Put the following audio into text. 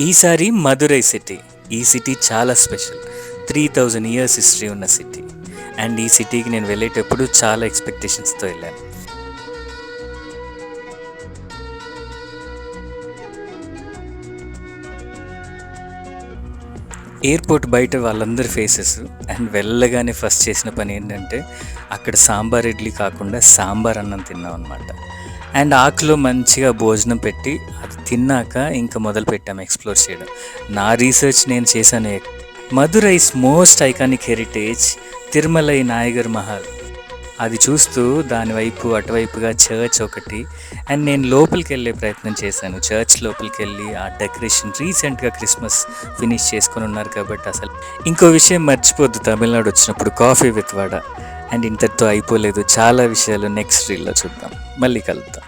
ఈసారి మదురై సిటీ. ఈ సిటీ చాలా స్పెషల్. 3000 ఇయర్స్ హిస్టరీ ఉన్న సిటీ. అండ్ ఈ సిటీకి నేను వెళ్ళేటప్పుడు చాలా ఎక్స్పెక్టేషన్స్తో వెళ్ళాను. ఎయిర్పోర్ట్ బయట వాళ్ళందరి ఫేసెస్. అండ్ వెళ్ళగానే ఫస్ట్ చేసిన పని ఏంటంటే అక్కడ సాంబార్ ఇడ్లీ కాకుండా సాంబార్ అన్నం తిన్నాం అనమాట. అండ్ ఆకులో మంచిగా భోజనం పెట్టి అది తిన్నాక ఇంకా మొదలు పెట్టాము ఎక్స్ప్లోర్ చేయడం. నా రీసెర్చ్ నేను చేశాను. Madurai's most iconic heritage Thirumalai Nayakkar Mahal. అది చూస్తూ దాని వైపు అటువైపుగా చర్చ్ ఒకటి. అండ్ నేను లోపలికి వెళ్ళే ప్రయత్నం చేశాను. చర్చ్ లోపలికి వెళ్ళి ఆ డెకరేషన్ రీసెంట్గా క్రిస్మస్ ఫినిష్ చేసుకొని ఉన్నారు కాబట్టి అసలు ఇంకో విషయం మర్చిపోద్దు, తమిళనాడు వచ్చినప్పుడు కాఫీ విత్ వడ. అండ్ ఇంతటితో అయిపోలేదు, చాలా విషయాలు నెక్స్ట్ రీల్లో చూద్దాం. మళ్ళీ కలుద్దాం.